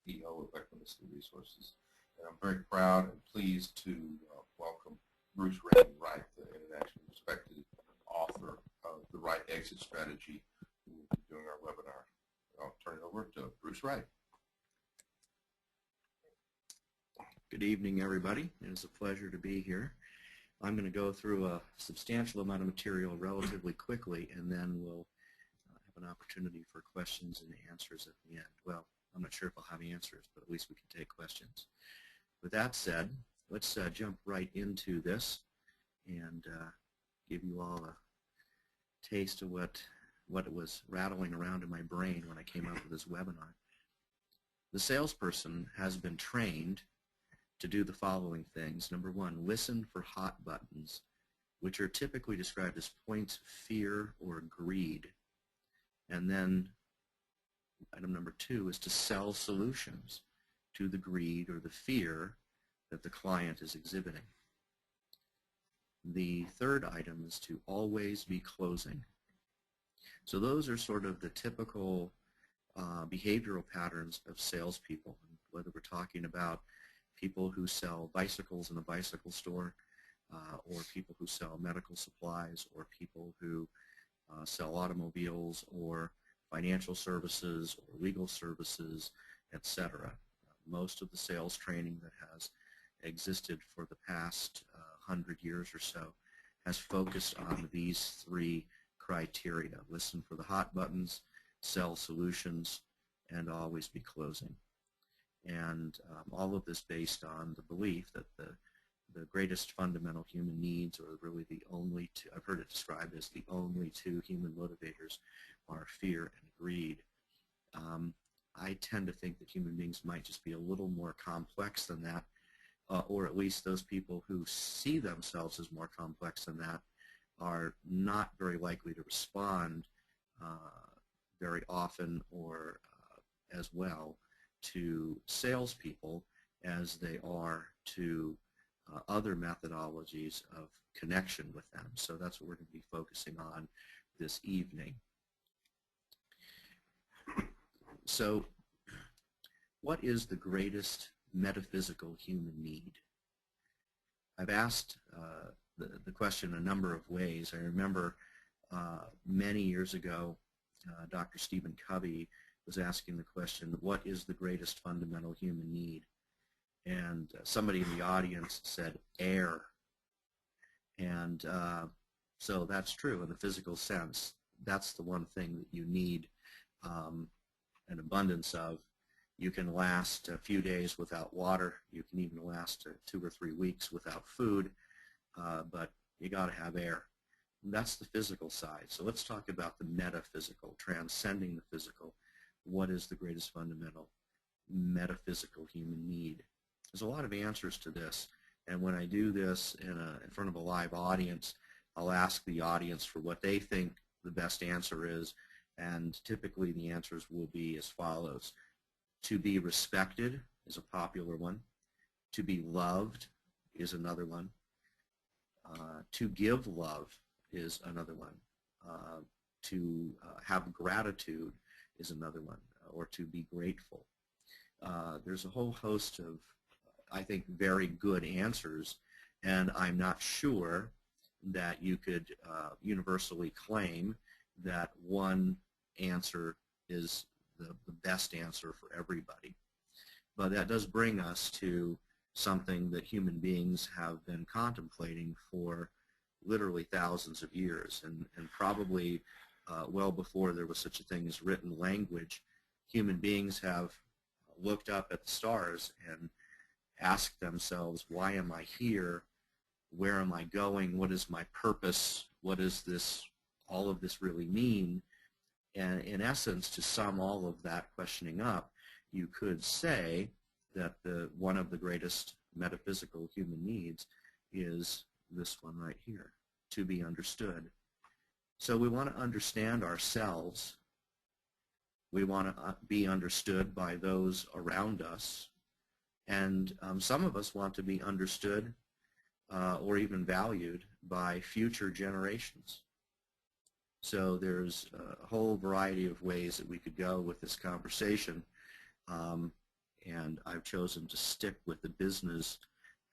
CEO of Equinity Resources. And I'm very proud and pleased to welcome Bruce Wright, the internationally respected author of the Wright Exit Strategy, who will be doing our webinar. I'll turn it over to Bruce Wright. Good evening, everybody. It is a pleasure to be here. I'm going to go through a substantial amount of material relatively quickly, and then we'll have an opportunity for questions and answers at the end. Well, I'm not sure if I'll have answers, but at least we can take questions. With that said, let's jump right into this and give you all a taste of what it was rattling around in my brain when I came up with this webinar. The salesperson has been trained to do the following things. Number one, listen for hot buttons, which are typically described as points of fear or greed. And then item number two is to sell solutions to the greed or the fear that the client is exhibiting. The third item is to always be closing. So those are sort of the typical behavioral patterns of salespeople, whether we're talking about people who sell bicycles in a bicycle store, or people who sell medical supplies, or people who sell automobiles, or financial services, or legal services, etc. Most of the sales training that has existed for the past 100 years or so has focused on these three criteria: listen for the hot buttons, sell solutions, and always be closing. And all of this based on the belief that the greatest fundamental human needs, or really the only two, I've heard it described as the only two human motivators, are fear and greed. I tend to think that human beings might just be a little more complex than that, or at least those people who see themselves as more complex than that are not very likely to respond very often or as well to salespeople as they are to other methodologies of connection with them. So that's what we're going to be focusing on this evening. So what is the greatest metaphysical human need? I've asked the question a number of ways. I remember many years ago, Dr. Stephen Covey was asking the question, what is the greatest fundamental human need? And somebody in the audience said, air. And so that's true in the physical sense. That's the one thing that you need an abundance of. You can last a few days without water. You can even last 2 or 3 weeks without food, but you got to have air. And that's the physical side. So let's talk about the metaphysical, transcending the physical. What is the greatest fundamental metaphysical human need? There's a lot of answers to this, and when I do this in front of a live audience, I'll ask the audience for what they think the best answer is, and typically the answers will be as follows. To be respected is a popular one. To be loved is another one. To give love is another one. To have gratitude is another one, or to be grateful. There's a whole host of, I think, very good answers, and I'm not sure that you could universally claim that one answer is the best answer for everybody. But that does bring us to something that human beings have been contemplating for literally thousands of years, and probably well before there was such a thing as written language. Human beings have looked up at the stars and asked themselves, why am I here? Where am I going? What is my purpose? What does all of this really mean? And in essence, to sum all of that questioning up, you could say that one of the greatest metaphysical human needs is this one right here, to be understood. So we want to understand ourselves. We want to be understood by those around us. And some of us want to be understood or even valued by future generations. So there's a whole variety of ways that we could go with this conversation. and I've chosen to stick with the business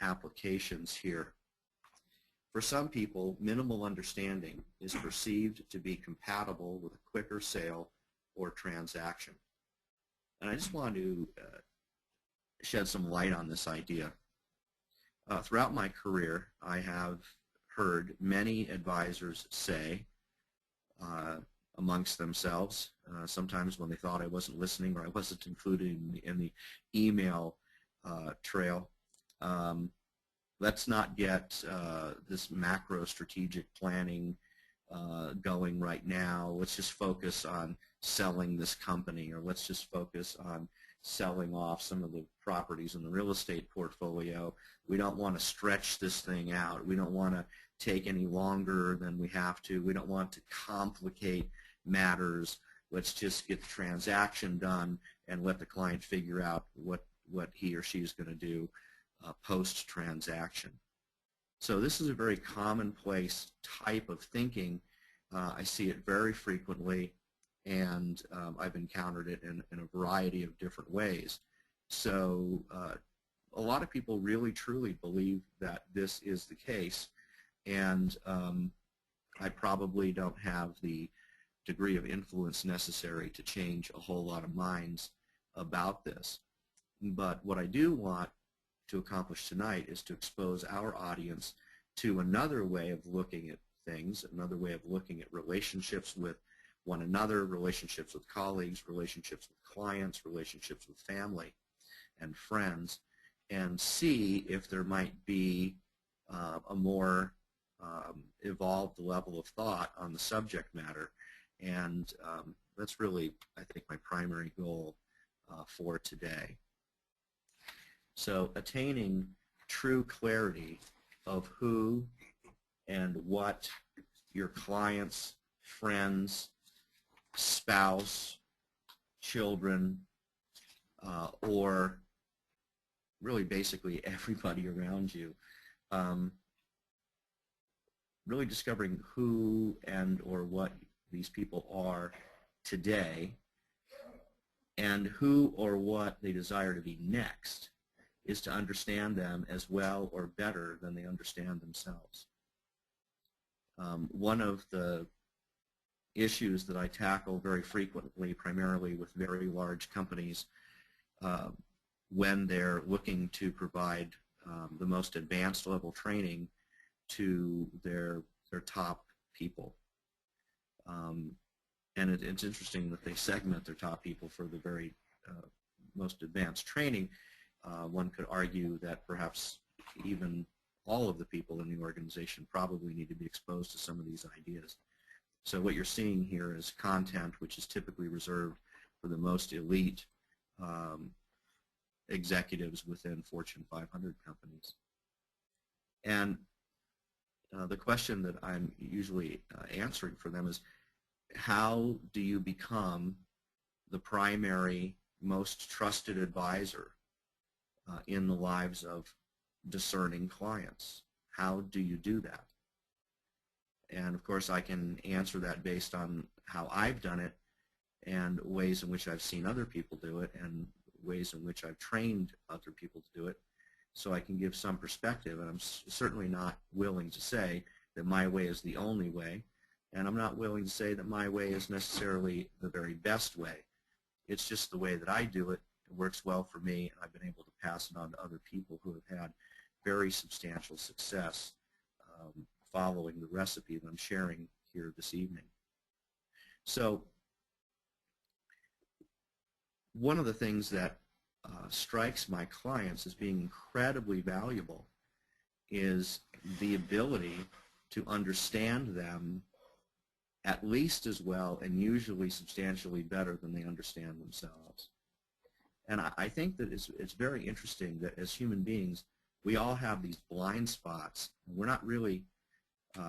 applications here. For some people, minimal understanding is perceived to be compatible with a quicker sale or transaction. And I just want to shed some light on this idea. Throughout my career, I have heard many advisors say amongst themselves, sometimes when they thought I wasn't listening or I wasn't included in the email trail, let's not get this macro strategic planning going right now. Let's just focus on selling this company, or let's just focus on selling off some of the properties in the real estate portfolio. We don't want to stretch this thing out. We don't want to take any longer than we have to. We don't want to complicate matters. Let's just get the transaction done and let the client figure out what he or she is going to do post-transaction. So this is a very commonplace type of thinking. I see it very frequently, and I've encountered it in a variety of different ways. So a lot of people really truly believe that this is the case, and I probably don't have the degree of influence necessary to change a whole lot of minds about this. But what I do want to accomplish tonight is to expose our audience to another way of looking at things, another way of looking at relationships with one another, relationships with colleagues, relationships with clients, relationships with family and friends, and see if there might be a more evolved level of thought on the subject matter. And that's really, I think, my primary goal for today. So attaining true clarity of who and what your clients, friends, spouse, children, or really basically everybody around you, really discovering who and or what these people are today and who or what they desire to be next is to understand them as well or better than they understand themselves. One of the issues that I tackle very frequently, primarily with very large companies, when they're looking to provide the most advanced level training to their top people. And it's interesting that they segment their top people for the very most advanced training. One could argue that perhaps even all of the people in the organization probably need to be exposed to some of these ideas. So what you're seeing here is content which is typically reserved for the most elite executives within Fortune 500 companies. And the question that I'm usually answering for them is, how do you become the primary, most trusted advisor in the lives of discerning clients? How do you do that? And of course I can answer that based on how I've done it and ways in which I've seen other people do it and ways in which I've trained other people to do it, so I can give some perspective. And I'm certainly not willing to say that my way is the only way, and I'm not willing to say that my way is necessarily the very best way. It's just the way that I do it. It works well for me, and I've been able to pass it on to other people who have had very substantial success following the recipe that I'm sharing here this evening. So one of the things that strikes my clients as being incredibly valuable is the ability to understand them at least as well and usually substantially better than they understand themselves. And I think that it's very interesting that as human beings, we all have these blind spots. We're not really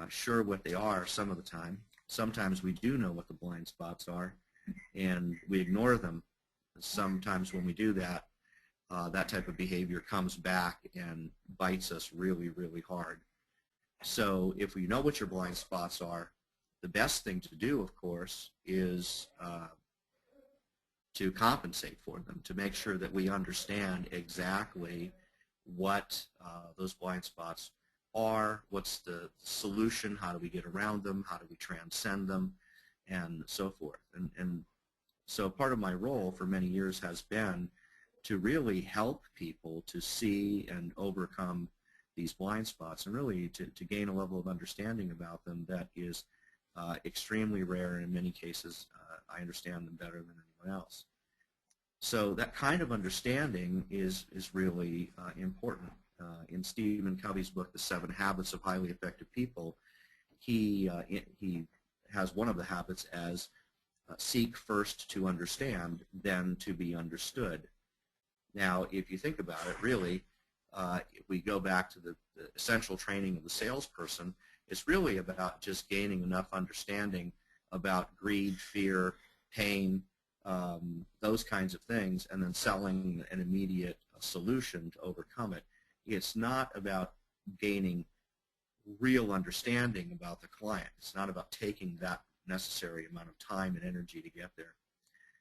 sure what they are some of the time. Sometimes we do know what the blind spots are, and we ignore them. Sometimes when we do that, that type of behavior comes back and bites us really, really hard. So if we know what your blind spots are, the best thing to do, of course, is to compensate for them, to make sure that we understand exactly what those blind spots are, what's the solution, how do we get around them, how do we transcend them, and so forth. And so part of my role for many years has been to really help people to see and overcome these blind spots, and really to gain a level of understanding about them that is extremely rare, and in many cases I understand them better than anyone else. So that kind of understanding is really important. In Stephen Covey's book, The 7 Habits of Highly Effective People, he has one of the habits as seek first to understand, then to be understood. Now, if you think about it, really, if we go back to the essential training of the salesperson, it's really about just gaining enough understanding about greed, fear, pain, those kinds of things, and then selling an immediate solution to overcome it. It's not about gaining real understanding about the client. It's not about taking that necessary amount of time and energy to get there.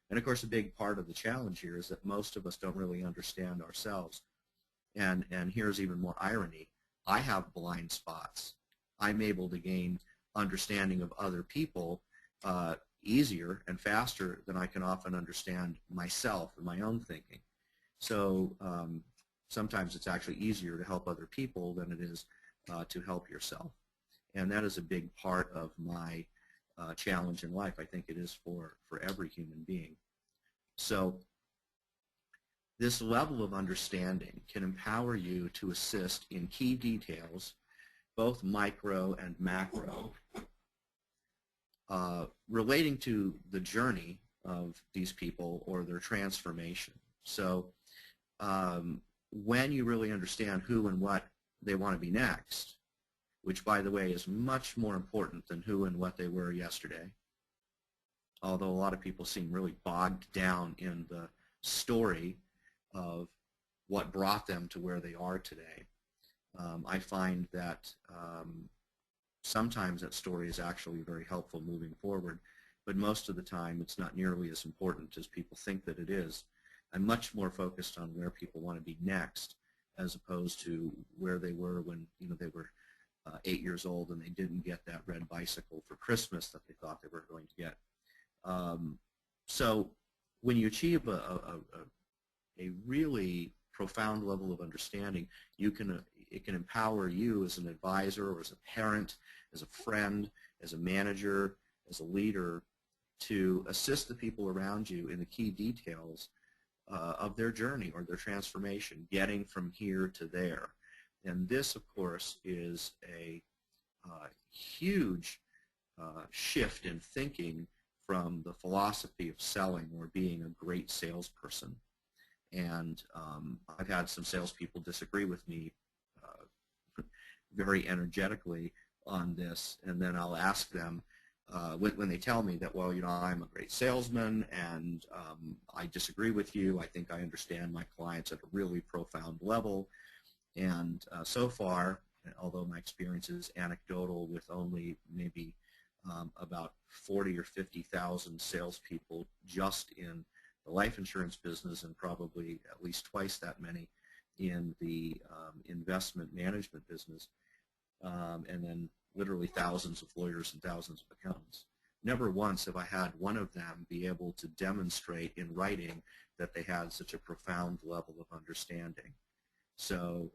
And of course, a big part of the challenge here is that most of us don't really understand ourselves. And here's even more irony. I have blind spots. I'm able to gain understanding of other people easier and faster than I can often understand myself and my own thinking. So sometimes it's actually easier to help other people than it is to help yourself. And that is a big part of my challenge in life. I think it is for every human being. So this level of understanding can empower you to assist in key details, both micro and macro, relating to the journey of these people or their transformation. So when you really understand who and what they want to be next, which, by the way, is much more important than who and what they were yesterday, although a lot of people seem really bogged down in the story of what brought them to where they are today. I find that sometimes that story is actually very helpful moving forward, but most of the time it's not nearly as important as people think that it is. I'm much more focused on where people want to be next, as opposed to where they were when they were 8 years old and they didn't get that red bicycle for Christmas that they thought they were going to get. So when you achieve a really profound level of understanding, it can empower you as an advisor or as a parent, as a friend, as a manager, as a leader, to assist the people around you in the key details of their journey or their transformation, getting from here to there. And this, of course, is a huge shift in thinking from the philosophy of selling or being a great salesperson. And I've had some salespeople disagree with me very energetically on this, and then I'll ask them when they tell me that, well, I'm a great salesman and I disagree with you. I think I understand my clients at a really profound level. And so far, although my experience is anecdotal with only maybe about 40 or 50,000 salespeople just in the life insurance business, and probably at least twice that many in the investment management business, and then literally thousands of lawyers and thousands of accountants. Never once have I had one of them be able to demonstrate in writing that they had such a profound level of understanding. So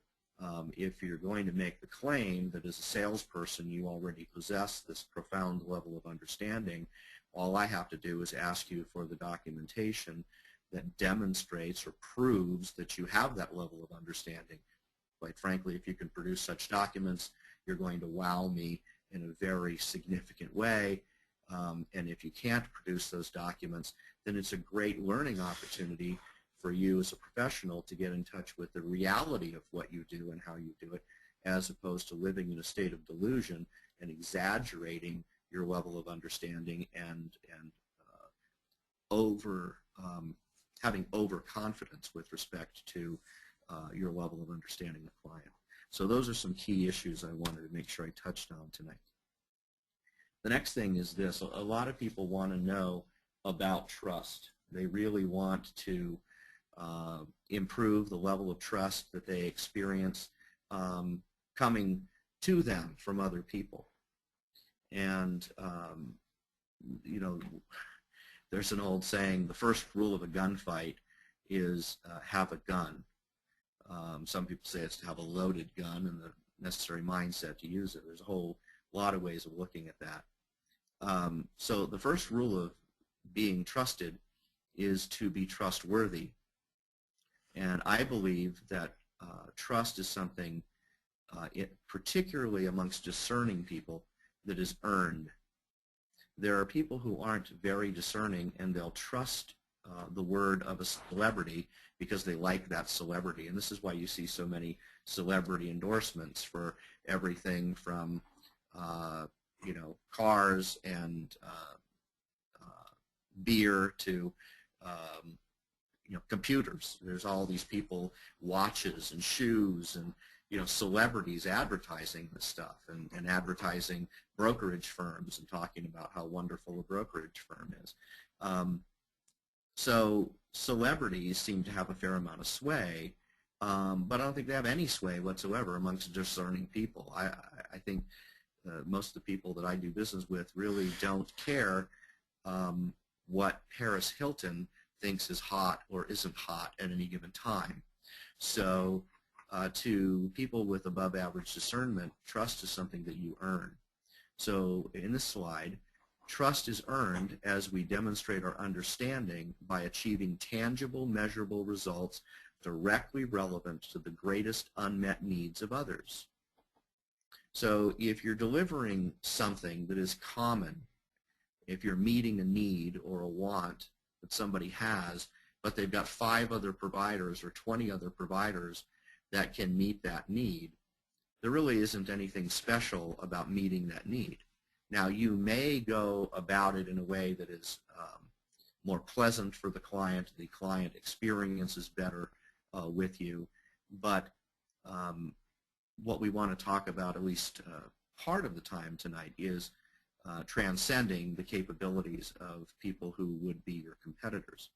if you're going to make the claim that as a salesperson you already possess this profound level of understanding, all I have to do is ask you for the documentation that demonstrates or proves that you have that level of understanding. Quite frankly, if you can produce such documents, you're going to wow me in a very significant way. And if you can't produce those documents, then it's a great learning opportunity for you as a professional to get in touch with the reality of what you do and how you do it, as opposed to living in a state of delusion and exaggerating your level of understanding and having overconfidence with respect to your level of understanding the client. So those are some key issues I wanted to make sure I touched on tonight. The next thing is this. A lot of people want to know about trust. They really want to improve the level of trust that they experience coming to them from other people. And, you know, there's an old saying, the first rule of a gunfight is have a gun. Some people say it's to have a loaded gun and the necessary mindset to use it. There's a whole lot of ways of looking at that. So the first rule of being trusted is to be trustworthy. And I believe that trust is something, particularly amongst discerning people, that is earned. There are people who aren't very discerning, and they'll trust the word of a celebrity because they like that celebrity. And this is why you see so many celebrity endorsements for everything from you know, cars and beer to you know, computers. There's all these people, watches and shoes, and you know, celebrities advertising this stuff, and advertising brokerage firms and talking about how wonderful a brokerage firm is. So celebrities seem to have a fair amount of sway, but I don't think they have any sway whatsoever amongst discerning people. I think most of the people that I do business with really don't care what Paris Hilton thinks is hot or isn't hot at any given time. So to people with above average discernment, trust is something that you earn. So in this slide, trust is earned as we demonstrate our understanding by achieving tangible, measurable results directly relevant to the greatest unmet needs of others. So if you're delivering something that is common, if you're meeting a need or a want that somebody has, but they've got 5 other providers or 20 other providers that can meet that need, there really isn't anything special about meeting that need. Now, you may go about it in a way that is more pleasant for the client experiences better with you, but what we want to talk about, at least part of the time tonight, is transcending the capabilities of people who would be your competitors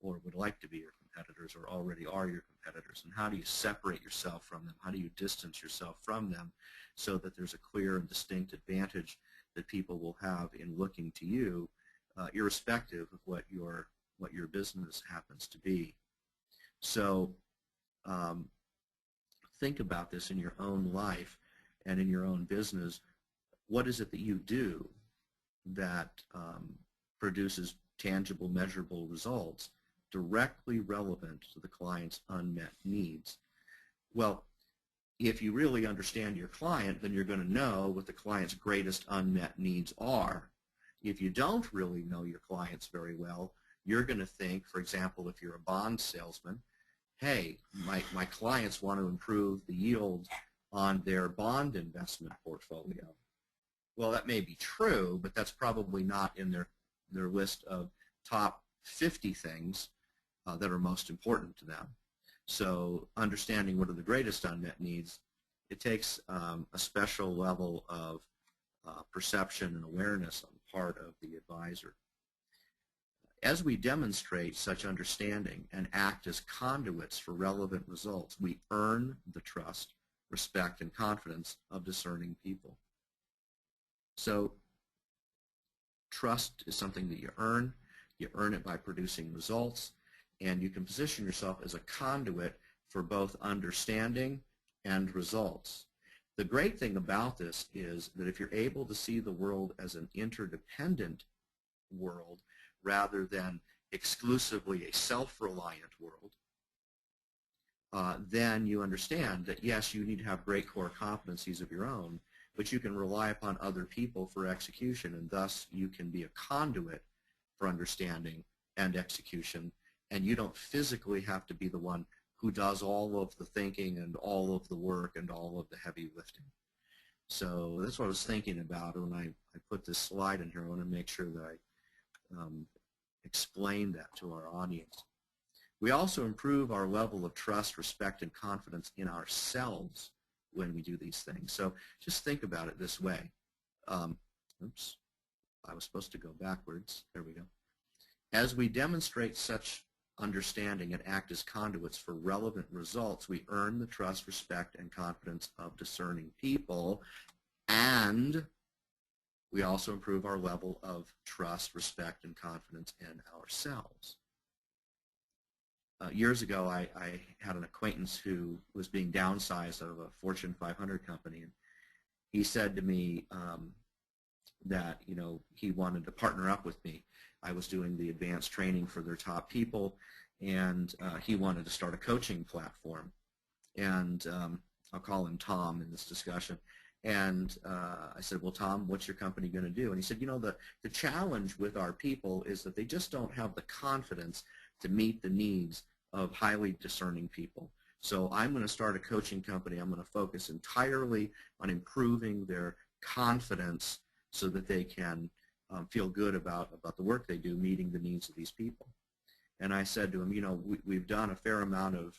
or would like to be your competitors or already are your competitors, and how do you separate yourself from them? How do you distance yourself from them so that there's a clear and distinct advantage that people will have in looking to you, irrespective of what your business happens to be. So think about this in your own life and in your own business. What is it that you do that produces tangible, measurable results directly relevant to the client's unmet needs? Well, if you really understand your client, then you're going to know what the client's greatest unmet needs are. If you don't really know your clients very well, you're going to think, for example, if you're a bond salesman, hey, my clients want to improve the yield on their bond investment portfolio. Well, that may be true, but that's probably not in their list of top 50 things that are most important to them. So understanding what are the greatest unmet needs, it takes a special level of perception and awareness on the part of the advisor. As we demonstrate such understanding and act as conduits for relevant results, we earn the trust, respect, and confidence of discerning people. So trust is something that you earn. You earn it by producing results, and you can position yourself as a conduit for both understanding and results. The great thing about this is that if you're able to see the world as an interdependent world rather than exclusively a self-reliant world, then you understand that, yes, you need to have great core competencies of your own, but you can rely upon other people for execution, and thus you can be a conduit for understanding and execution, and you don't physically have to be the one who does all of the thinking and all of the work and all of the heavy lifting. So that's what I was thinking about when I put this slide in here. I want to make sure that I explain that to our audience. We also improve our level of trust, respect, and confidence in ourselves when we do these things. So just think about it this way. Oops, I was supposed to go backwards. There we go. As we demonstrate such understanding and act as conduits for relevant results, we earn the trust, respect, and confidence of discerning people, and we also improve our level of trust, respect, and confidence in ourselves. Years ago, I had an acquaintance who was being downsized out of a Fortune 500 company, and he said to me that he wanted to partner up with me. I was doing the advanced training for their top people, and he wanted to start a coaching platform. And I'll call him Tom in this discussion. And I said, well, Tom, what's your company going to do? And he said, the challenge with our people is that they just don't have the confidence to meet the needs of highly discerning people. So I'm going to start a coaching company. I'm going to focus entirely on improving their confidence so that they can feel good about the work they do, meeting the needs of these people. And I said to him, we've done a fair amount of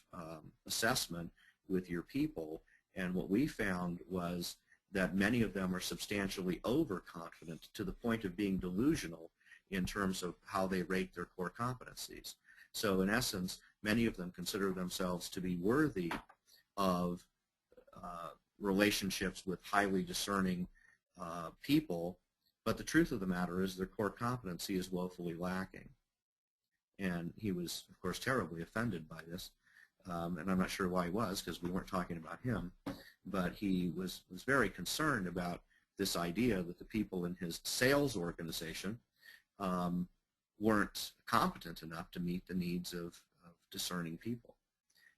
assessment with your people, and what we found was that many of them are substantially overconfident to the point of being delusional in terms of how they rate their core competencies. So in essence, many of them consider themselves to be worthy of relationships with highly discerning people, but the truth of the matter is their core competency is woefully lacking. And he was, of course, terribly offended by this, and I'm not sure why he was, because we weren't talking about him, but he was very concerned about this idea that the people in his sales organization weren't competent enough to meet the needs of discerning people.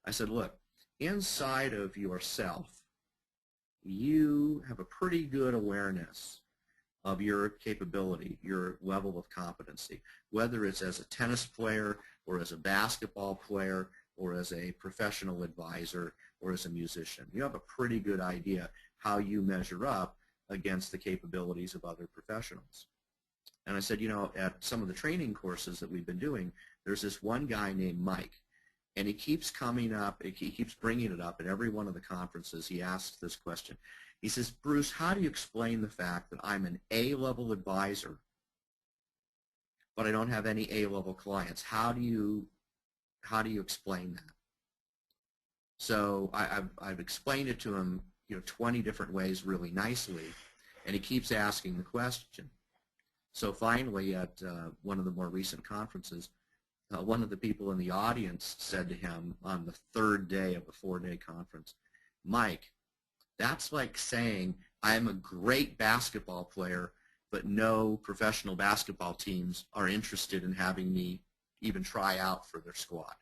I said, look, inside of yourself, you have a pretty good awareness of your capability, your level of competency, whether it's as a tennis player or as a basketball player or as a professional advisor or as a musician. You have a pretty good idea how you measure up against the capabilities of other professionals. And I said, at some of the training courses that we've been doing, there's this one guy named Mike, and he keeps coming up, he keeps bringing it up at every one of the conferences. He asks this question. He says, Bruce, how do you explain the fact that I'm an A-level advisor, but I don't have any A-level clients? How do you explain that? So I've explained it to him 20 different ways really nicely, and he keeps asking the question. So finally, at one of the more recent conferences, one of the people in the audience said to him on the third day of a 4-day conference, Mike, that's like saying I'm a great basketball player, but no professional basketball teams are interested in having me even try out for their squad.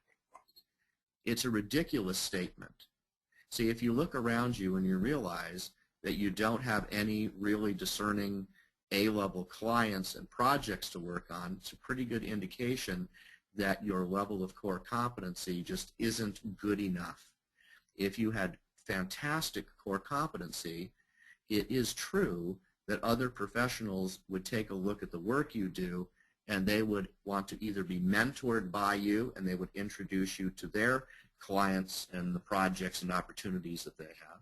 It's a ridiculous statement. See, if you look around you and you realize that you don't have any really discerning A-level clients and projects to work on, it's a pretty good indication that your level of core competency just isn't good enough. If you had fantastic core competency, it is true that other professionals would take a look at the work you do, and they would want to either be mentored by you, and they would introduce you to their clients and the projects and opportunities that they have,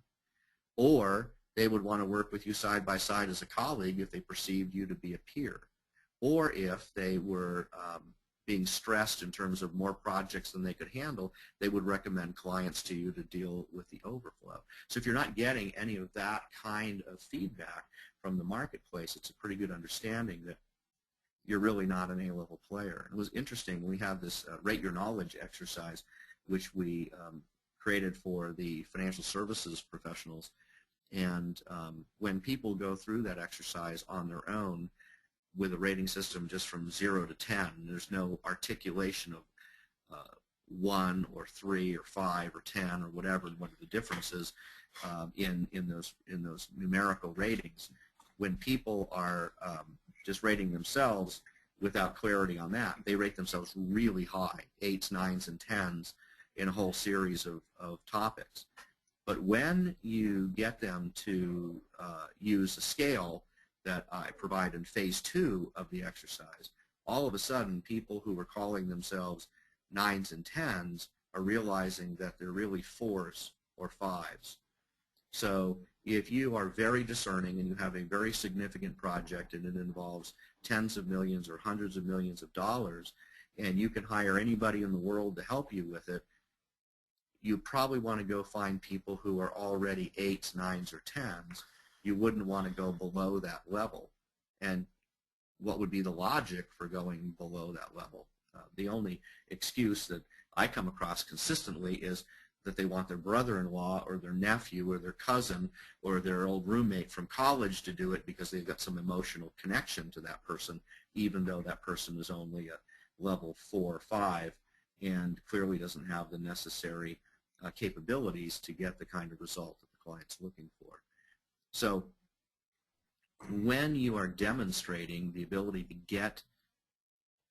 or they would want to work with you side by side as a colleague if they perceived you to be a peer, or if they were being stressed in terms of more projects than they could handle, they would recommend clients to you to deal with the overflow. So if you're not getting any of that kind of feedback from the marketplace, it's a pretty good understanding that you're really not an A-level player. It was interesting, we have this Rate Your Knowledge exercise, which we created for the financial services professionals, and when people go through that exercise on their own, with a rating system just from 0 to 10. There's no articulation of 1 or 3 or 5 or 10 or whatever the difference is in those numerical ratings. When people are just rating themselves without clarity on that, they rate themselves really high, 8s, 9s, and 10s in a whole series of topics. But when you get them to use a scale that I provide in phase 2 of the exercise, all of a sudden people who were calling themselves 9s and 10s are realizing that they're really 4s or 5s. So if you are very discerning and you have a very significant project and it involves tens of millions or hundreds of millions of dollars, and you can hire anybody in the world to help you with it, you probably want to go find people who are already 8s, 9s, or 10s. You wouldn't want to go below that level. And what would be the logic for going below that level? The only excuse that I come across consistently is that they want their brother-in-law or their nephew or their cousin or their old roommate from college to do it because they've got some emotional connection to that person, even though that person is only a level 4 or 5 and clearly doesn't have the necessary capabilities to get the kind of result that the client's looking for. So when you are demonstrating the ability to get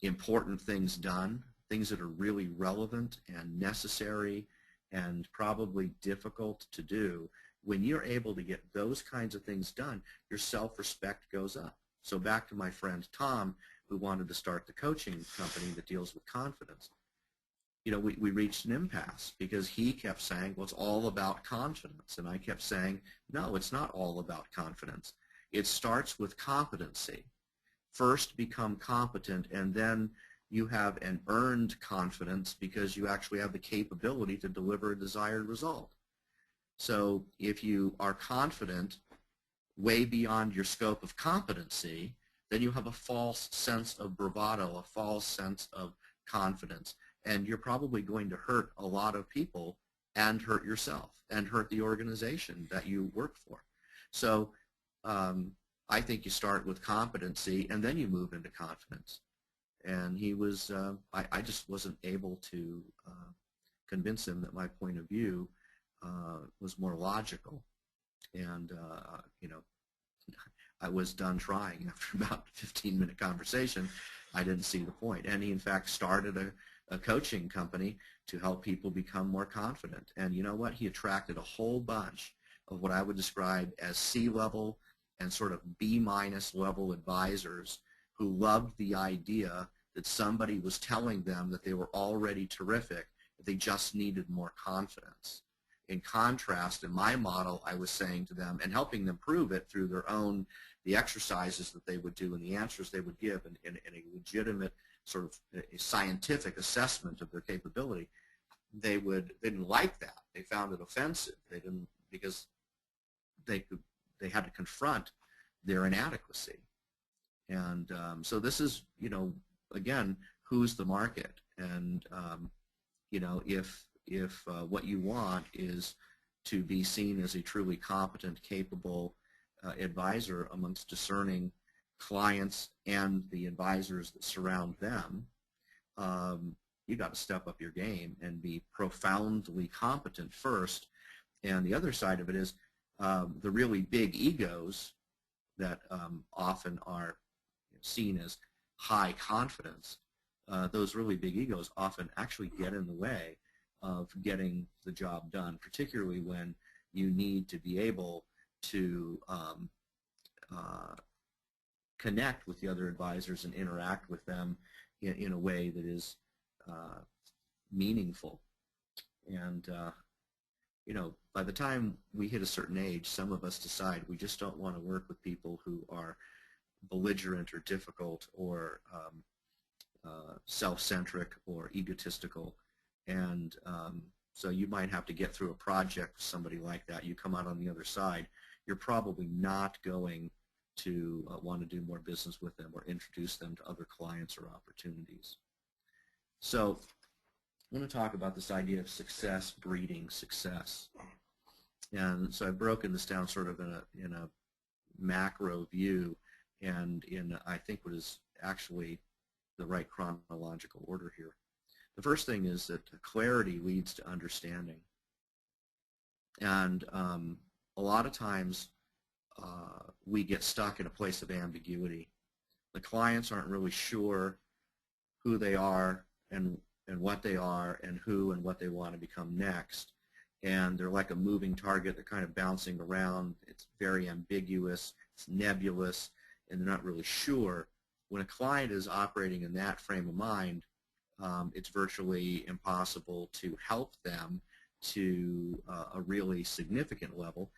important things done, things that are really relevant and necessary and probably difficult to do, when you're able to get those kinds of things done, your self-respect goes up. So back to my friend Tom, who wanted to start the coaching company that deals with confidence. You know, we reached an impasse because he kept saying, well, it's all about confidence. And I kept saying, no, it's not all about confidence. It starts with competency. First become competent, and then you have an earned confidence because you actually have the capability to deliver a desired result. So if you are confident way beyond your scope of competency, then you have a false sense of bravado, a false sense of confidence. And you're probably going to hurt a lot of people and hurt yourself and hurt the organization that you work for. So I think you start with competency and then you move into confidence. And he was, I just wasn't able to convince him that my point of view was more logical. And, you know, I was done trying after about a 15-minute conversation. I didn't see the point. And he, in fact, started a coaching company to help people become more confident. And you know what? He attracted a whole bunch of what I would describe as C-level and sort of B-minus level advisors who loved the idea that somebody was telling them that they were already terrific, that they just needed more confidence. In contrast, in my model, I was saying to them and helping them prove it through their own, the exercises that they would do and the answers they would give in a legitimate sort of a scientific assessment of their capability. They didn't like that. They found it offensive. They didn't, because they had to confront their inadequacy. And so this is, you know, again, who's the market? And you know, if what you want is to be seen as a truly competent, capable advisor amongst discerning clients and the advisors that surround them, you got to step up your game and be profoundly competent first. And the other side of it is the really big egos that often are seen as high confidence. Those really big egos often actually get in the way of getting the job done, particularly when you need to be able to connect with the other advisors and interact with them in a way that is meaningful. And you know, by the time we hit a certain age, some of us decide we just don't want to work with people who are belligerent or difficult or self-centric or egotistical. And so you might have to get through a project with somebody like that. You come out on the other side, you're probably not going to want to do more business with them or introduce them to other clients or opportunities. So I'm going to talk about this idea of success breeding success. And so I've broken this down sort of in a macro view and in, I think, what is actually the right chronological order here. The first thing is that clarity leads to understanding. And a lot of times we get stuck in a place of ambiguity. The clients aren't really sure who they are and what they are and who and what they want to become next. And they're like a moving target. They're kind of bouncing around. It's very ambiguous. It's nebulous. And they're not really sure. When a client is operating in that frame of mind, it's virtually impossible to help them to a really significant level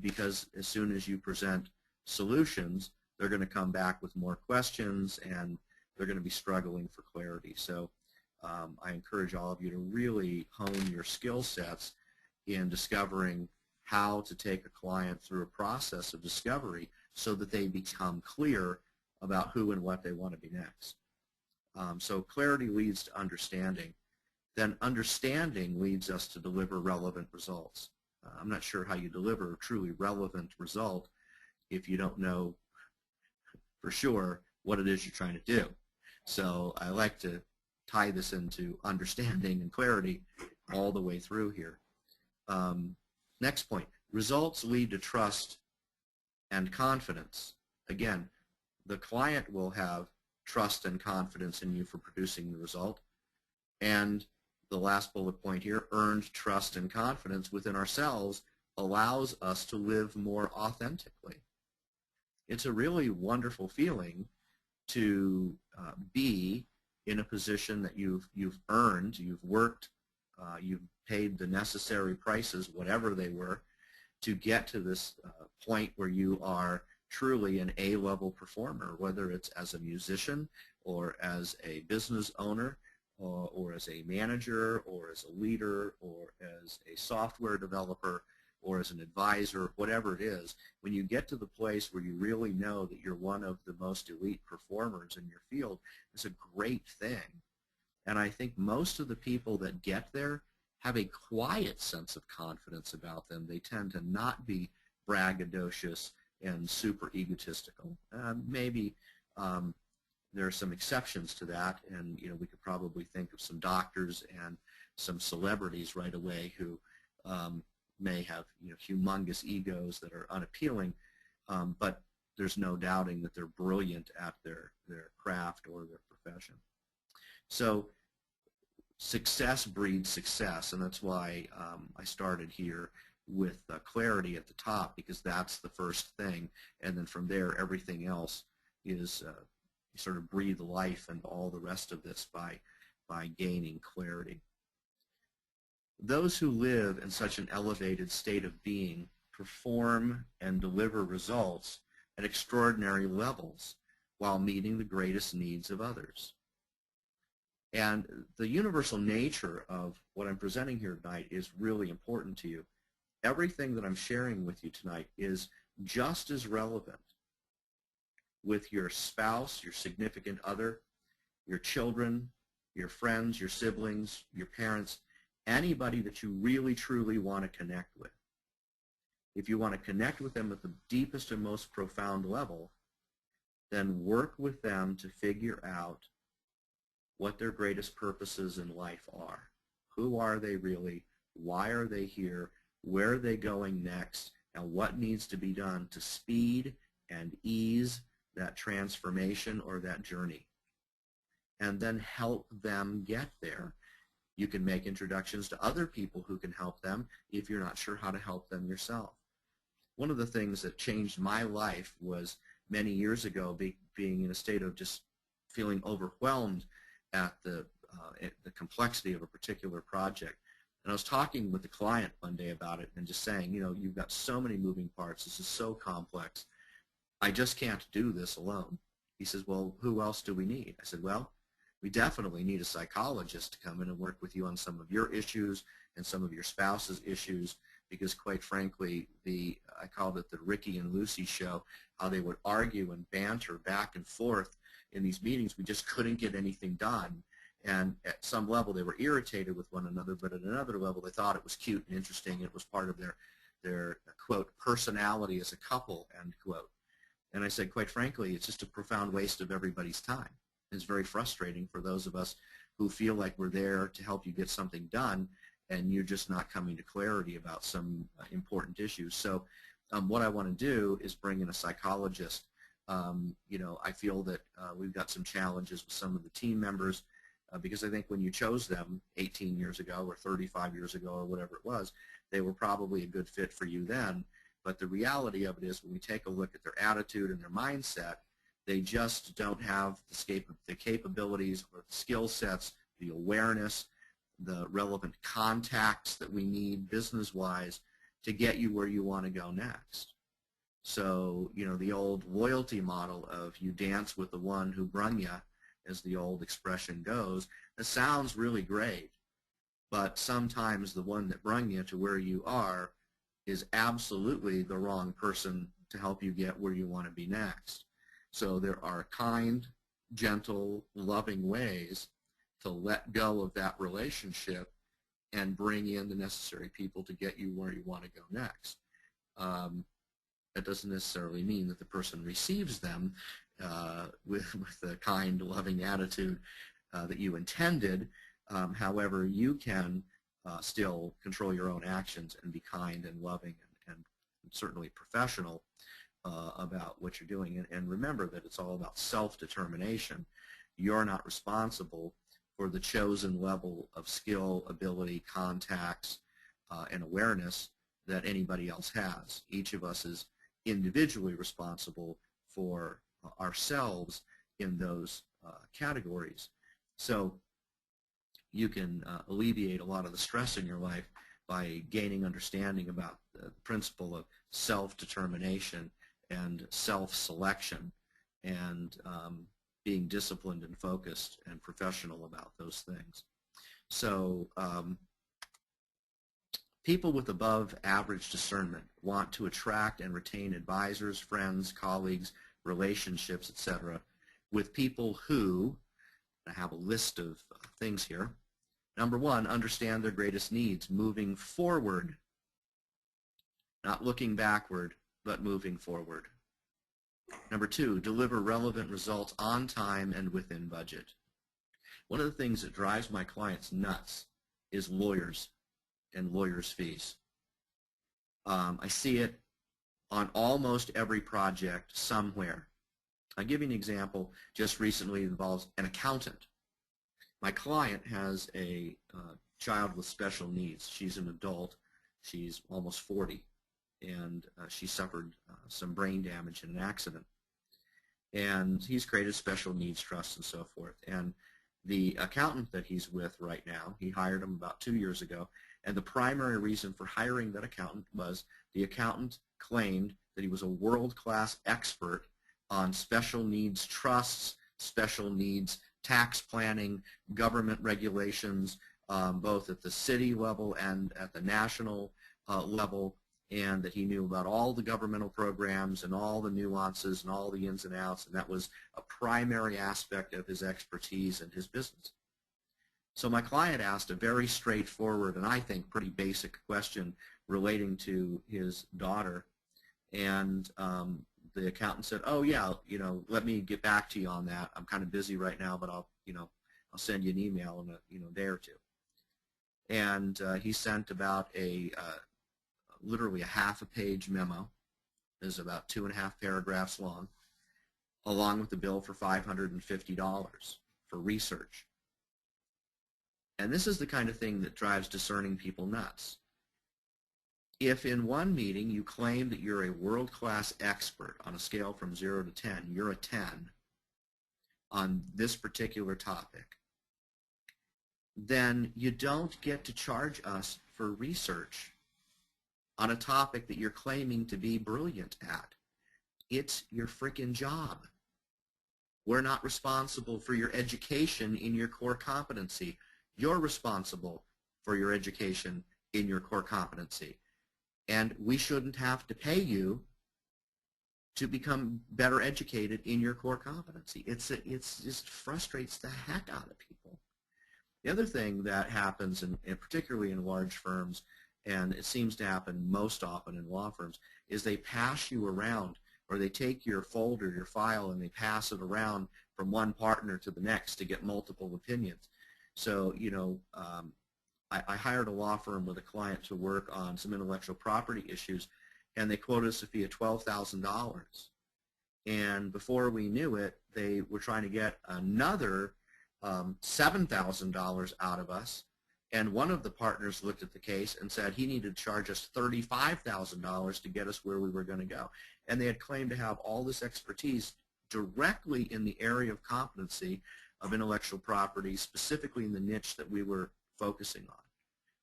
because as soon as you present solutions, they're going to come back with more questions and they're going to be struggling for clarity. So I encourage all of you to really hone your skill sets in discovering how to take a client through a process of discovery so that they become clear about who and what they want to be next. So clarity leads to understanding. Then understanding leads us to deliver relevant results. I'm not sure how you deliver a truly relevant result if you don't know for sure what it is you're trying to do. So I like to tie this into understanding and clarity all the way through here. Next point, results lead to trust and confidence. Again, the client will have trust and confidence in you for producing the result. And the last bullet point here, earned trust and confidence within ourselves allows us to live more authentically. It's a really wonderful feeling to be in a position that you've earned, you've worked, you've paid the necessary prices, whatever they were, to get to this point where you are truly an A-level performer, whether it's as a musician or as a business owner or as a manager or as a leader or as a software developer or as an advisor, whatever it is. When you get to the place where you really know that you're one of the most elite performers in your field, it's a great thing. And I think most of the people that get there have a quiet sense of confidence about them. They tend to not be braggadocious and super egotistical. Maybe there are some exceptions to that, and we could probably think of some doctors and some celebrities right away who may have humongous egos that are unappealing, but there's no doubting that they're brilliant at their craft or their profession. So success breeds success, and that's why I started here with clarity at the top, because that's the first thing, and then from there everything else is you sort of breathe life and all the rest of this by gaining clarity. Those who live in such an elevated state of being perform and deliver results at extraordinary levels while meeting the greatest needs of others. And the universal nature of what I'm presenting here tonight is really important to you. Everything that I'm sharing with you tonight is just as relevant with your spouse, your significant other, your children, your friends, your siblings, your parents, anybody that you really truly want to connect with. If you want to connect with them at the deepest and most profound level, then work with them to figure out what their greatest purposes in life are. Who are they really? Why are they here? Where are they going next? And what needs to be done to speed and ease that transformation or that journey? And then help them get there. You can make introductions to other people who can help them if you're not sure how to help them yourself. One of the things that changed my life was many years ago being in a state of just feeling overwhelmed at the complexity of a particular project. And I was talking with the client one day about it and just saying, you've got so many moving parts. This is so complex. I just can't do this alone. He says, well, who else do we need? I said, well, we definitely need a psychologist to come in and work with you on some of your issues and some of your spouse's issues, because quite frankly, I called it the Ricky and Lucy show, how they would argue and banter back and forth in these meetings. We just couldn't get anything done. And at some level, they were irritated with one another, but at another level, they thought it was cute and interesting. It was part of their quote, personality as a couple, end quote. And I said, quite frankly, it's just a profound waste of everybody's time. It's very frustrating for those of us who feel like we're there to help you get something done, and you're just not coming to clarity about some important issues. So what I want to do is bring in a psychologist. I feel that we've got some challenges with some of the team members because I think when you chose them 18 years ago or 35 years ago or whatever it was, they were probably a good fit for you then. But the reality of it is when we take a look at their attitude and their mindset, they just don't have the capabilities or the skill sets, the awareness, the relevant contacts that we need business-wise to get you where you want to go next. So, you know, the old loyalty model of you dance with the one who brung you, as the old expression goes, it sounds really great, but sometimes the one that brung you to where you are is absolutely the wrong person to help you get where you want to be next. So there are kind, gentle, loving ways to let go of that relationship and bring in the necessary people to get you where you want to go next. That doesn't necessarily mean that the person receives them with the kind, loving attitude that you intended. However, you can still control your own actions and be kind and loving and certainly professional about what you're doing. And remember that it's all about self-determination. You're not responsible for the chosen level of skill, ability, contacts, and awareness that anybody else has. Each of us is individually responsible for ourselves in those categories. So you can alleviate a lot of the stress in your life by gaining understanding about the principle of self-determination and self-selection, and being disciplined and focused and professional about those things. So people with above average discernment want to attract and retain advisors, friends, colleagues, relationships, etc., with people who, I have a list of things here. Number one, understand their greatest needs, moving forward, not looking backward, but moving forward. Number two, deliver relevant results on time and within budget. One of the things that drives my clients nuts is lawyers and lawyers' fees. I see it on almost every project somewhere. I'll give you an example. Just recently involves an accountant. My client has a child with special needs. She's an adult. She's almost 40, and she suffered some brain damage in an accident. And he's created special needs trusts and so forth. And the accountant that he's with right now, he hired him about 2 years ago, and the primary reason for hiring that accountant was the accountant claimed that he was a world-class expert on special needs trusts, special needs tax planning, government regulations, both at the city level and at the national level, and that he knew about all the governmental programs and all the nuances and all the ins and outs, and that was a primary aspect of his expertise and his business. So my client asked a very straightforward and I think pretty basic question relating to his daughter, and the accountant said, "Oh yeah, let me get back to you on that. I'm kind of busy right now, but I'll send you an email in a day or two." And he sent about literally a half-a-page memo. It was about 2.5 paragraphs long, along with the bill for $550 for research. And this is the kind of thing that drives discerning people nuts. If in one meeting you claim that you're a world-class expert on a scale from 0 to 10, you're a 10 on this particular topic, then you don't get to charge us for research on a topic that you're claiming to be brilliant at. It's your frickin' job. We're not responsible for your education in your core competency. You're responsible for your education in your core competency. And we shouldn't have to pay you to become better educated in your core competency. It just frustrates the heck out of people. The other thing that happens, and particularly in large firms, and it seems to happen most often in law firms, is they pass you around, or they take your folder, your file, and they pass it around from one partner to the next to get multiple opinions. So, I hired a law firm with a client to work on some intellectual property issues, and they quoted us a fee of $12,000. And before we knew it, they were trying to get another $7,000 out of us. And one of the partners looked at the case and said he needed to charge us $35,000 to get us where we were going to go. And they had claimed to have all this expertise directly in the area of competency of intellectual property, specifically in the niche that we were focusing on.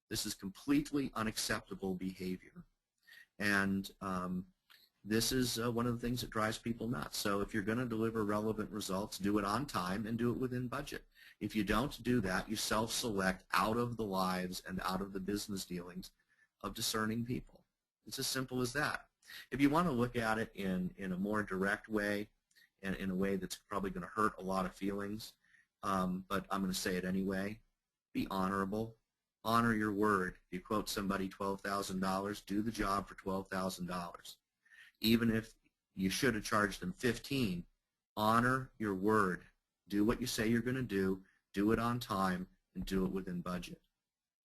This is completely unacceptable behavior. And this is one of the things that drives people nuts. So if you're going to deliver relevant results, do it on time and do it within budget. If you don't do that, you self-select out of the lives and out of the business dealings of discerning people. It's as simple as that. If you want to look at it in a more direct way, and in a way that's probably going to hurt a lot of feelings, but I'm going to say it anyway, be honorable. Honor your word. If you quote somebody $12,000, do the job for $12,000. Even if you should have charged them $15,000, honor your word. Do what you say you're going to do it on time, and do it within budget.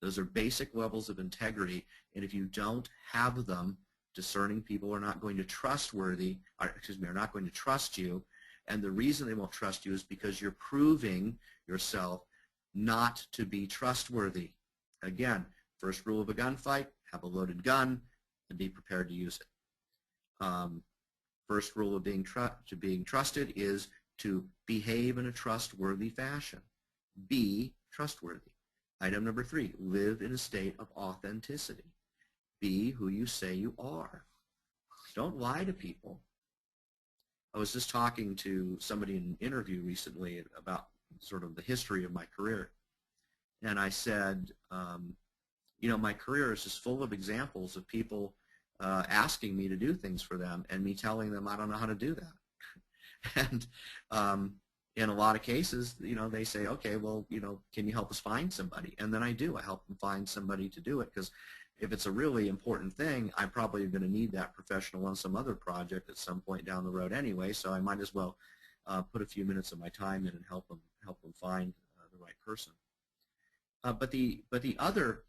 Those are basic levels of integrity, and if you don't have them, discerning people are not going to are not going to trust you, and the reason they won't trust you is because you're proving yourself not to be trustworthy. Again, first rule of a gunfight, have a loaded gun and be prepared to use it. First rule of being trusted is to behave in a trustworthy fashion. Be trustworthy. Item number 3, live in a state of authenticity. Be who you say you are. Don't lie to people. I was just talking to somebody in an interview recently about sort of the history of my career, and I said, you know, my career is just full of examples of people asking me to do things for them and me telling them I don't know how to do that. And in a lot of cases, you know, they say, okay, well, you know, can you help us find somebody? And then I do. I help them find somebody to do it, because if it's a really important thing, I'm probably going to need that professional on some other project at some point down the road anyway, so I might as well put a few minutes of my time in and help them find the right person. But the other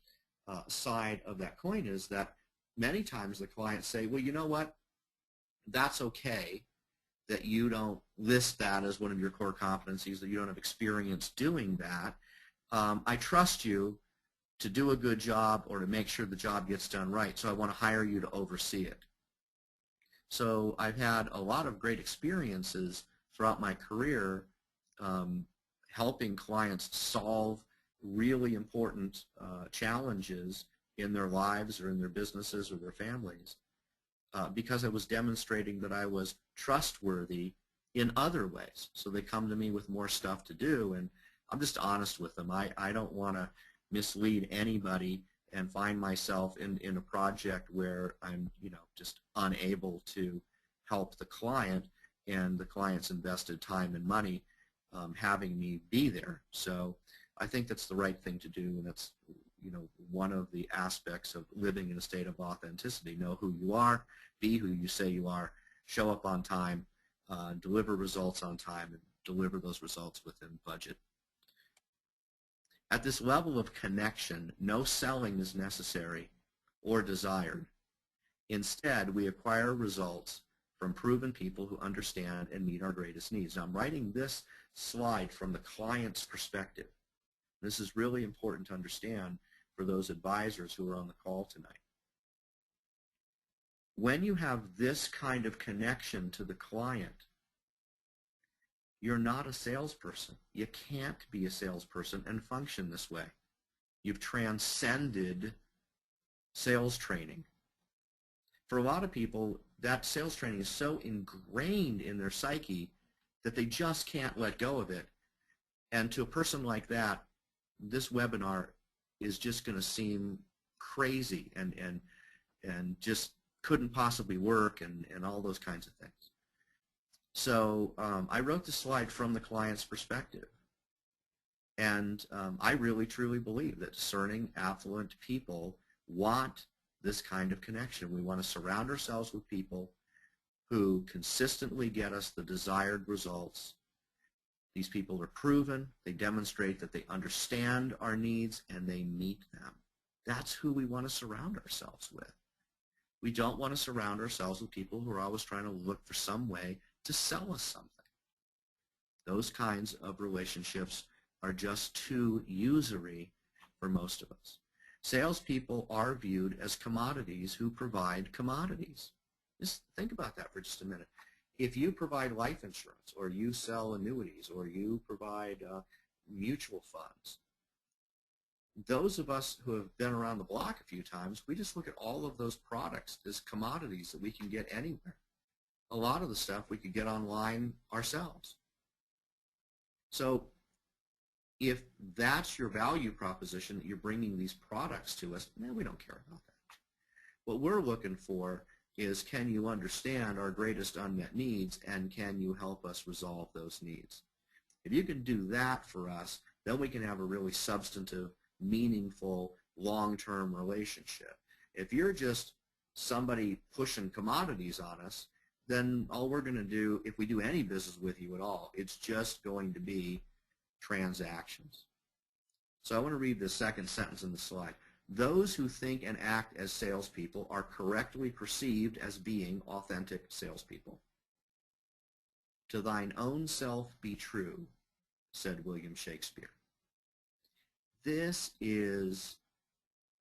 side of that coin is that many times the clients say, well, you know what, that's okay that you don't list that as one of your core competencies, that you don't have experience doing that. I trust you to do a good job or to make sure the job gets done right, so I want to hire you to oversee it. So I've had a lot of great experiences throughout my career helping clients solve really important challenges in their lives or in their businesses or their families because I was demonstrating that I was trustworthy in other ways. So they come to me with more stuff to do, and I'm just honest with them. I don't want to mislead anybody and find myself in a project where I'm, you know, just unable to help the client, and the client's invested time and money having me be there. So I think that's the right thing to do, and that's, you know, one of the aspects of living in a state of authenticity. Know who you are, be who you say you are, show up on time, deliver results on time, and deliver those results within budget. At this level of connection, no selling is necessary or desired. Instead, we acquire results from proven people who understand and meet our greatest needs. Now, I'm writing this slide from the client's perspective. This is really important to understand for those advisors who are on the call tonight. When you have this kind of connection to the client, you're not a salesperson. You can't be a salesperson and function this way. You've transcended sales training. For a lot of people, that sales training is so ingrained in their psyche that they just can't let go of it. And to a person like that, this webinar is just going to seem crazy and just couldn't possibly work and all those kinds of things. So I wrote the slide from the client's perspective. And I really, truly believe that discerning, affluent people want this kind of connection. We want to surround ourselves with people who consistently get us the desired results. These people are proven. They demonstrate that they understand our needs and they meet them. That's who we want to surround ourselves with. We don't want to surround ourselves with people who are always trying to look for some way to sell us something. Those kinds of relationships are just too usury for most of us. Salespeople are viewed as commodities who provide commodities. Just think about that for just a minute. If you provide life insurance, or you sell annuities, or you provide mutual funds, those of us who have been around the block a few times, we just look at all of those products as commodities that we can get anywhere. A lot of the stuff we could get online ourselves. So if that's your value proposition, that you're bringing these products to us, we don't care about that. What we're looking for is, can you understand our greatest unmet needs, and can you help us resolve those needs? If you can do that for us, then we can have a really substantive, meaningful, long-term relationship. If you're just somebody pushing commodities on us, then all we're going to do, if we do any business with you at all, it's just going to be transactions. So I want to read the second sentence in the slide. Those who think and act as salespeople are correctly perceived as being authentic salespeople. To thine own self be true, said William Shakespeare. This is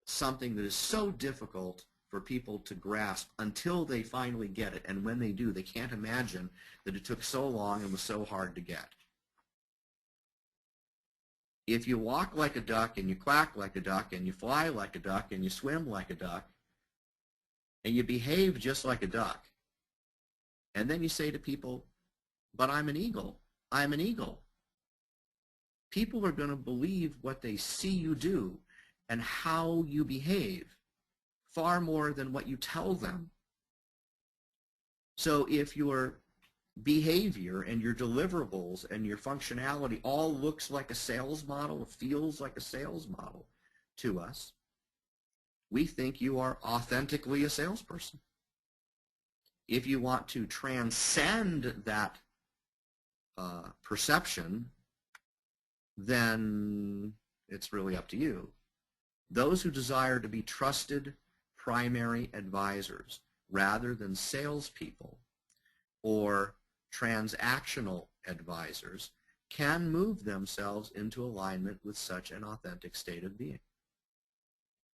something that is so difficult for people to grasp until they finally get it. And when they do, they can't imagine that it took so long and was so hard to get. If you walk like a duck and you quack like a duck and you fly like a duck and you swim like a duck and you behave just like a duck, and then you say to people, but I'm an eagle, I'm an eagle, people are going to believe what they see you do and how you behave far more than what you tell them. So if your behavior and your deliverables and your functionality all looks like a sales model, feels like a sales model to us, we think you are authentically a salesperson. If you want to transcend that perception, then it's really up to you. Those who desire to be trusted primary advisors rather than salespeople or transactional advisors can move themselves into alignment with such an authentic state of being.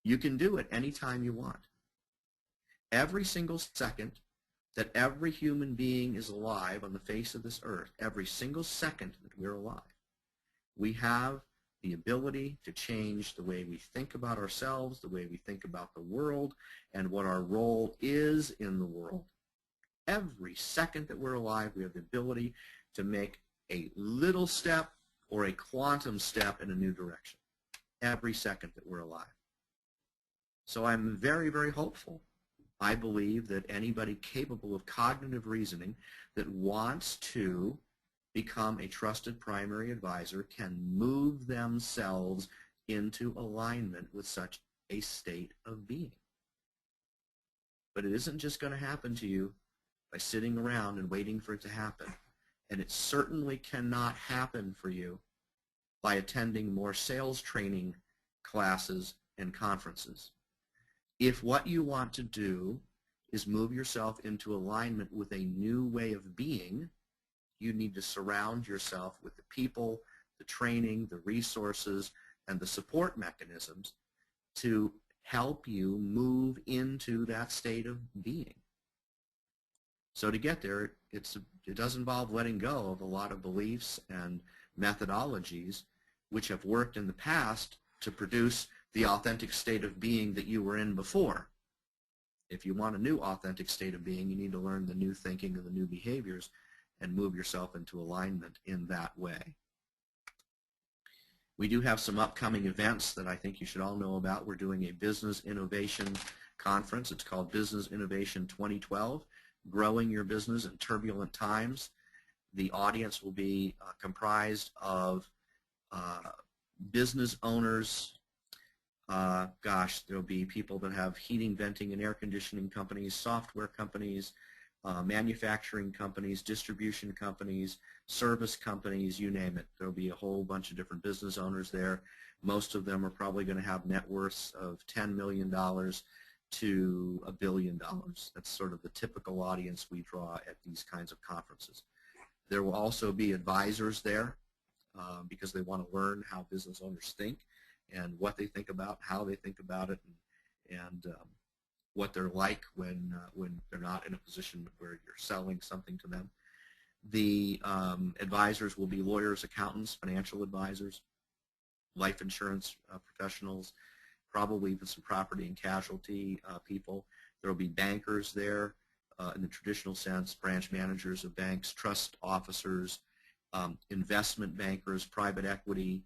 You can do it anytime you want. Every single second that every human being is alive on the face of this earth, every single second that we're alive, we have the ability to change the way we think about ourselves, the way we think about the world, and what our role is in the world. Every second that we're alive, we have the ability to make a little step or a quantum step in a new direction. Every second that we're alive. So I'm very, very hopeful. I believe that anybody capable of cognitive reasoning that wants to become a trusted primary advisor can move themselves into alignment with such a state of being. But it isn't just going to happen to you by sitting around and waiting for it to happen. And it certainly cannot happen for you by attending more sales training classes and conferences. If what you want to do is move yourself into alignment with a new way of being, you need to surround yourself with the people, the training, the resources, and the support mechanisms to help you move into that state of being. So to get there, it does involve letting go of a lot of beliefs and methodologies which have worked in the past to produce the authentic state of being that you were in before. If you want a new authentic state of being, you need to learn the new thinking and the new behaviors and move yourself into alignment in that way. We do have some upcoming events that I think you should all know about. We're doing a business innovation conference. It's called Business Innovation 2012, Growing Your Business in Turbulent Times. The audience will be comprised of business owners. There'll be people that have heating, venting, and air conditioning companies, software companies, manufacturing companies, distribution companies, service companies, you name it. There'll be a whole bunch of different business owners there. Most of them are probably going to have net worths of $10 million to $1 billion. That's sort of the typical audience we draw at these kinds of conferences. There will also be advisors there because they want to learn how business owners think and what they think about, how they think about it, and what they're like when they're not in a position where you're selling something to them. The advisors will be lawyers, accountants, financial advisors. life insurance professionals, probably even some property and casualty people. There will be bankers there in the traditional sense, branch managers of banks, trust officers, investment bankers, private equity,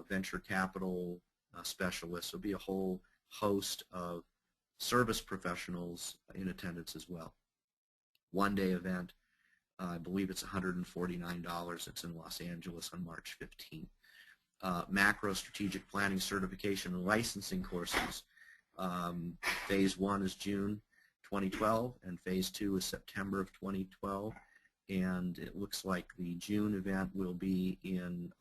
venture capital specialists. There'll be a whole host of service professionals in attendance as well. One-day event. I believe it's $149. It's in Los Angeles on March 15th. Macro strategic planning certification and licensing courses. Phase 1 is June 2012 and Phase 2 is September of 2012. And it looks like the June event will be in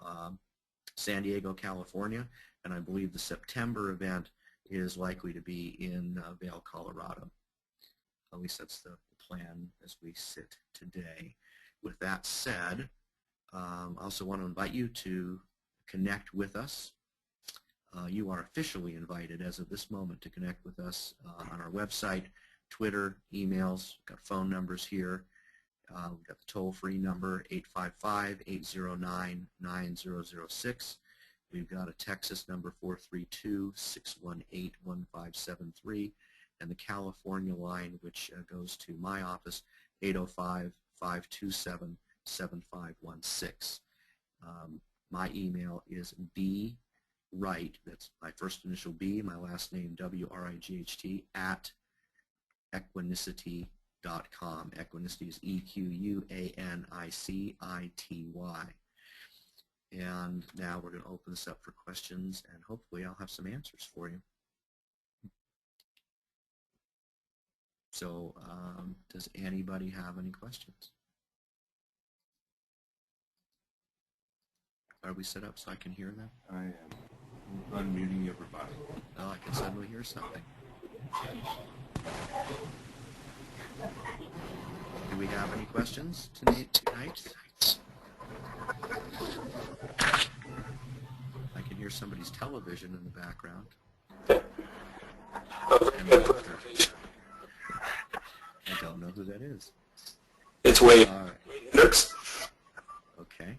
San Diego, California, and I believe the September event is likely to be in Vail, Colorado. At least that's the plan as we sit today. With that said, I also want to invite you to connect with us. You are officially invited as of this moment to connect with us on our website, Twitter, emails. We've got phone numbers here. We've got the toll-free number, 855-809-9006. We've got a Texas number, 432-618-1573, and the California line, which goes to my office, 805-527-7516. My email is bwright, that's my first initial B, my last name W-R-I-G-H-T, at equanicity.com. Equanicity is E-Q-U-A-N-I-C-I-T-Y. And now we're going to open this up for questions, and hopefully I'll have some answers for you. So does anybody have any questions? Are we set up so I can hear them? I am unmuting everybody. Oh, I can suddenly hear something. Do we have any questions tonight? I can hear somebody's television in the background. And I don't know who that is. It's Wade. All right. Okay.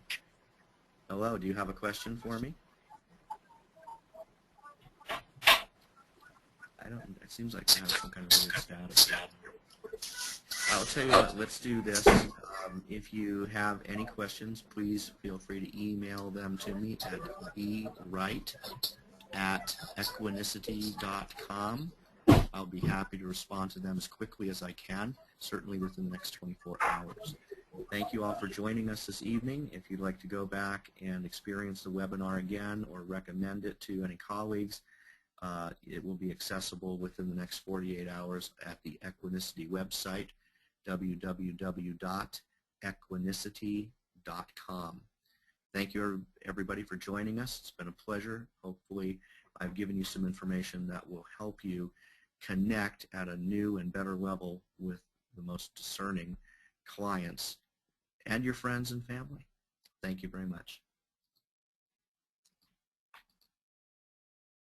Hello, do you have a question for me? I don't, it seems like I have some kind of weird status. I'll tell you what, let's do this. If you have any questions, please feel free to email them to me at bwright@equanicity.com. I'll be happy to respond to them as quickly as I can, certainly within the next 24 hours. Thank you all for joining us this evening. If you'd like to go back and experience the webinar again or recommend it to any colleagues, it will be accessible within the next 48 hours at the Equanicity website, www.equanicity.com. Thank you, everybody, for joining us. It's been a pleasure. Hopefully, I've given you some information that will help you connect at a new and better level with the most discerning clients and your friends and family. Thank you very much.